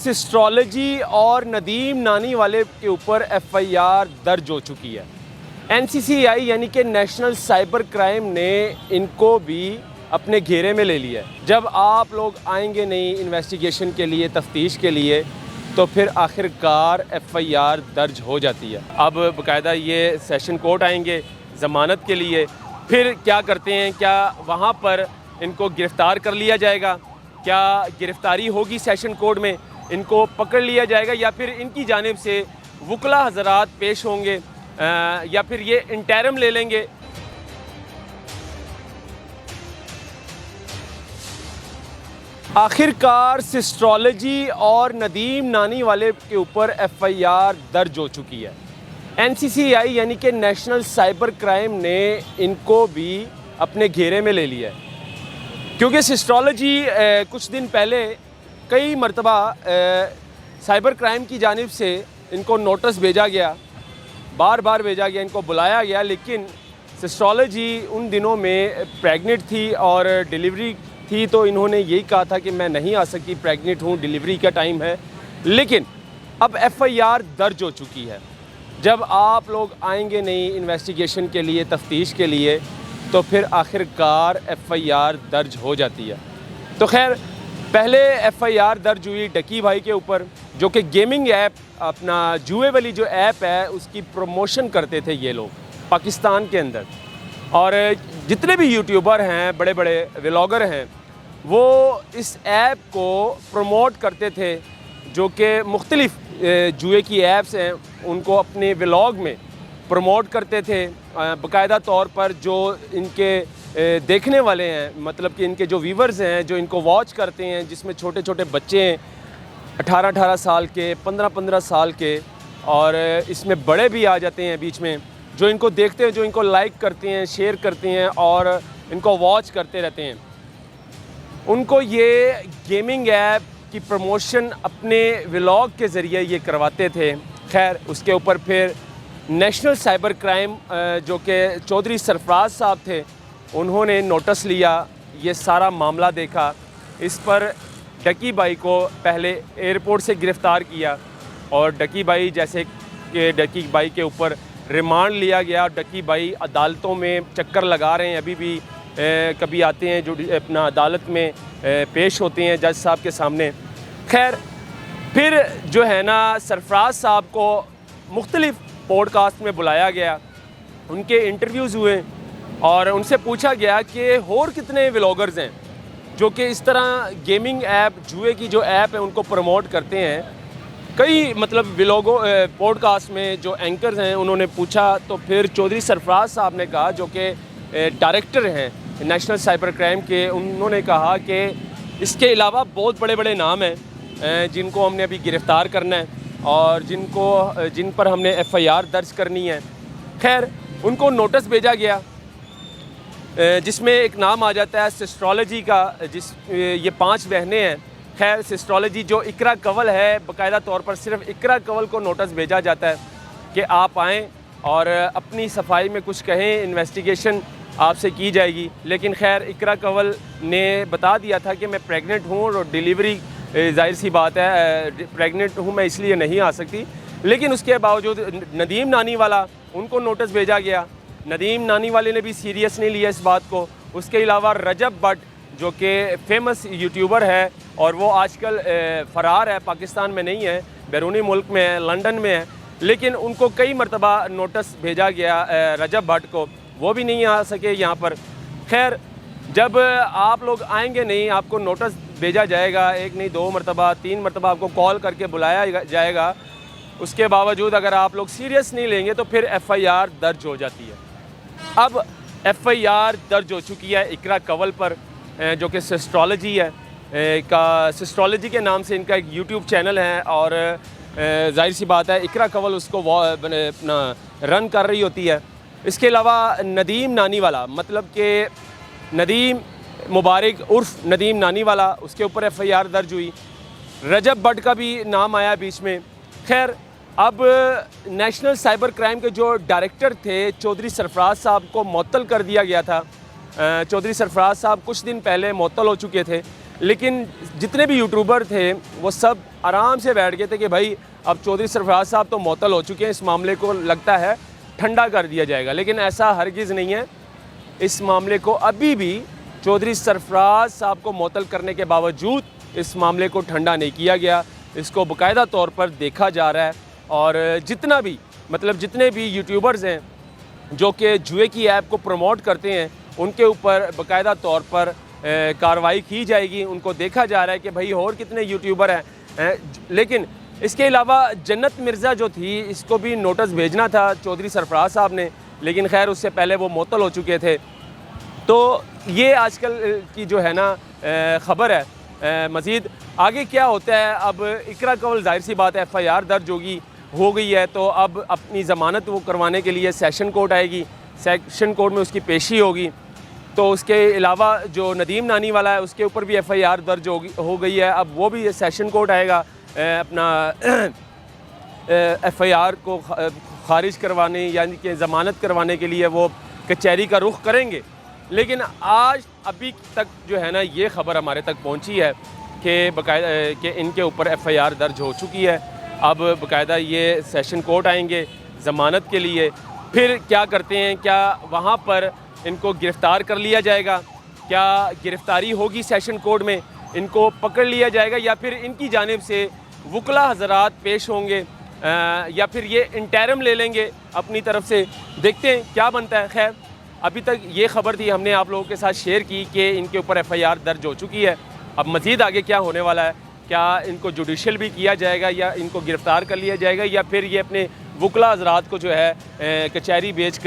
Astrology और नदीम नानी वाले के ऊपर एफआईआर दर्ज हो चुकी है। एनसीसीआई यानी कि नेशनल साइबर क्राइम ने इनको भी अपने घेरे में ले लिया है। जब आप लोग आएंगे नहीं इन्वेस्टिगेशन के लिए, तफ्तीश के लिए, तो फिर आखिरकार एफआईआर दर्ज हो जाती है। अब बाकायदा ये सेशन कोर्ट आएंगे ज़मानत के लिए, फिर क्या करते हैं, क्या वहाँ पर इनको गिरफ़्तार कर लिया जाएगा, क्या गिरफ़्तारी होगी सेशन कोर्ट में, इनको पकड़ लिया जाएगा, या फिर इनकी जानिब से वकला हज़रात पेश होंगे, या फिर ये इंटरम ले लेंगे। आखिरकार एस्ट्रोलॉजी और नदीम नानी वाले के ऊपर एफआईआर दर्ज हो चुकी है। एनसीसीआई यानी कि नेशनल साइबर क्राइम ने इनको भी अपने घेरे में ले लिया है, क्योंकि एस्ट्रोलॉजी कुछ दिन पहले कई मरतबा साइबर क्राइम की जानिब से इनको नोटिस भेजा गया, बार बार भेजा गया, इनको बुलाया गया, लेकिन एस्ट्रोलॉजी उन दिनों में प्रेग्नेंट थी और डिलीवरी थी, तो इन्होंने यही कहा था कि मैं नहीं आ सकती, प्रेग्नेंट हूँ, डिलीवरी का टाइम है। लेकिन अब एफआईआर दर्ज हो चुकी है। जब आप लोग आएंगे नहीं इन्वेस्टिगेशन के लिए, तफ्तीश के लिए, तो फिर आखिरकार एफआईआर दर्ज हो जाती है। तो खैर, पहले एफआईआर दर्ज हुई डकी भाई के ऊपर, जो कि गेमिंग ऐप, अपना जुए वाली जो ऐप है उसकी प्रमोशन करते थे ये लोग पाकिस्तान के अंदर। और जितने भी यूट्यूबर हैं, बड़े बड़े व्लॉगर हैं, वो इस ऐप को प्रमोट करते थे, जो कि मुख्तलिफ जुए की ऐप्स हैं उनको अपने व्लॉग में प्रमोट करते थे। बाकायदा तौर पर जो इनके देखने वाले हैं, मतलब कि इनके जो व्यूवर्स हैं, जो इनको वॉच करते हैं, जिसमें छोटे छोटे बच्चे हैं 18-18 साल के, 15-15 साल के, और इसमें बड़े भी आ जाते हैं बीच में, जो इनको देखते हैं, जो इनको लाइक करते हैं, शेयर करते हैं और इनको वॉच करते रहते हैं, उनको ये गेमिंग ऐप की प्रमोशन अपने व्लॉग के ज़रिए ये करवाते थे। खैर, उसके ऊपर फिर नेशनल साइबर क्राइम जो कि चौधरी सरफराज साहब थे, उन्होंने नोटिस लिया, ये सारा मामला देखा। इस पर डकी भाई को पहले एयरपोर्ट से गिरफ़्तार किया, और डकी भाई जैसे कि डकी भाई के ऊपर रिमांड लिया गया। डकी भाई अदालतों में चक्कर लगा रहे हैं, अभी भी कभी आते हैं जो अपना अदालत में पेश होते हैं जज साहब के सामने। खैर, फिर जो है ना, सरफराज साहब को मुख्तलिफ पॉडकास्ट में बुलाया गया, उनके इंटरव्यूज़ हुए और उनसे पूछा गया कि और कितने व्लॉगर्स हैं जो कि इस तरह गेमिंग ऐप, जुए की जो ऐप है, उनको प्रमोट करते हैं। कई मतलब व्लॉगों पॉडकास्ट में जो एंकर्स हैं उन्होंने पूछा, तो फिर चौधरी सरफराज साहब ने कहा, जो कि डायरेक्टर हैं नेशनल साइबर क्राइम के, उन्होंने कहा कि इसके अलावा बहुत बड़े बड़े नाम हैं जिनको हमने अभी गिरफ़्तार करना है और जिन पर हमने एफआईआर दर्ज करनी है। खैर, उनको नोटिस भेजा गया, जिसमें एक नाम आ जाता है एस्ट्रोलॉजी का, ये 5 बहनें हैं। खैर, एस्ट्रोलॉजी जो इकरा कंवल है, बाकायदा तौर पर सिर्फ इकरा कंवल को नोटिस भेजा जाता है कि आप आएँ और अपनी सफाई में कुछ कहें, इन्वेस्टिगेशन आपसे की जाएगी। लेकिन खैर, इकरा कंवल ने बता दिया था कि मैं प्रेग्नेंट हूँ और डिलीवरी, जाहिर सी बात है प्रेग्नेंट हूँ मैं, इसलिए नहीं आ सकती। लेकिन उसके बावजूद नदीम नानी वाला, उनको नोटिस भेजा गया। नदीम नानी वाले ने भी सीरियस नहीं लिया इस बात को। उसके अलावा रजब भट्ट, जो कि फेमस यूट्यूबर है और वो आजकल फ़रार है, पाकिस्तान में नहीं है, बैरूनी मुल्क में है, लंदन में है, लेकिन उनको कई मरतबा नोटिस भेजा गया रजब भट्ट को, वो भी नहीं आ सके यहाँ पर। खैर, जब आप लोग आएंगे नहीं, आपको नोटिस भेजा जाएगा, 1 नहीं 2 मरतबा, 3 मरतबा आपको कॉल करके बुलाया जाएगा। उसके बावजूद अगर आप लोग सीरियस नहीं लेंगे तो फिर एफआईआर दर्ज हो जाती है। अब एफआईआर दर्ज हो चुकी है इकरा कंवल पर, जो कि एस्ट्रोलॉजी है एस्ट्रोलॉजी के नाम से इनका एक यूट्यूब चैनल है, और जाहिर सी बात है इकरा कंवल उसको अपना रन कर रही होती है। इसके अलावा नदीम नानी वाला, मतलब कि नदीम मुबारक उर्फ नदीम नानी वाला, उसके ऊपर एफआईआर दर्ज हुई। रजब भट्ट का भी नाम आया बीच में। खैर, अब नेशनल साइबर क्राइम के जो डायरेक्टर थे चौधरी सरफराज साहब को मुअत्तल कर दिया गया था। चौधरी सरफराज साहब कुछ दिन पहले मुअत्तल हो चुके थे, लेकिन जितने भी यूट्यूबर थे वो सब आराम से बैठ गए थे कि भाई अब चौधरी सरफराज साहब तो मुअत्तल हो चुके हैं, इस मामले को लगता है ठंडा कर दिया जाएगा। लेकिन ऐसा हरगिज़ नहीं है। इस मामले को अभी भी चौधरी सरफराज साहब को मुअत्तल करने के बावजूद इस मामले को ठंडा नहीं किया गया। इसको बाकायदा तौर पर देखा जा रहा है और जितने भी यूट्यूबर्स हैं जो कि जुए की ऐप को प्रमोट करते हैं उनके ऊपर बाकायदा तौर पर कार्रवाई की जाएगी। उनको देखा जा रहा है कि भाई और कितने यूट्यूबर हैं। लेकिन इसके अलावा जन्नत मिर्ज़ा जो थी, इसको भी नोटिस भेजना था चौधरी सरफराज साहब ने, लेकिन खैर उससे पहले वो मुअत्तल हो चुके थे। तो ये आजकल की जो है ना ख़बर है। मज़ीद आगे क्या होता है, अब इकरा कवल ज़ाहिर सी बात है FIR दर्ज हो गई है, तो अब अपनी ज़मानत वो करवाने के लिए सेशन कोर्ट आएगी, सेशन कोर्ट में उसकी पेशी होगी। तो उसके अलावा जो नदीम नानी वाला है उसके ऊपर भी FIR दर्ज हो गई है, अब वो भी सेशन कोर्ट आएगा अपना FIR को ख़ारिज करवाने यानी कि ज़मानत करवाने के लिए वो कचहरी का रुख करेंगे। लेकिन आज अभी तक जो है ना ये ख़बर हमारे तक पहुंची है कि बाकायदा कि इनके ऊपर FIR दर्ज हो चुकी है। अब बाकायदा ये सेशन कोर्ट आएंगे ज़मानत के लिए। फिर क्या करते हैं, क्या वहाँ पर इनको गिरफ़्तार कर लिया जाएगा, क्या गिरफ़्तारी होगी सेशन कोर्ट में, इनको पकड़ लिया जाएगा, या फिर इनकी जानिब से वकला हज़रात पेश होंगे, या फिर ये इंटरम ले लेंगे अपनी तरफ से। देखते हैं क्या बनता है। खैर अभी तक ये ख़बर थी, हमने आप लोगों के साथ शेयर की कि इनके ऊपर FIR दर्ज हो चुकी है। अब मज़ीद आगे क्या होने वाला है, क्या इनको जुडिशल भी किया जाएगा या इनको गिरफ़्तार कर लिया जाएगा, या फिर ये अपने वकला हज़रात को जो है कचहरी भेज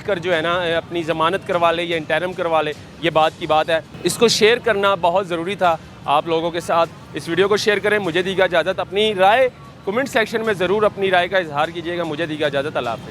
कर जो है ना अपनी ज़मानत करवा ले या इंटरम करवा ले, ये बात की बात है। इसको शेयर करना बहुत ज़रूरी था आप लोगों के साथ। इस वीडियो को शेयर करें। मुझे दीजिए इजाज़त। अपनी राय कमेंट सेक्शन में ज़रूर अपनी राय का इजहार कीजिएगा। मुझे दीजिए इजाज़त। अल्लाह हाफ़िज़।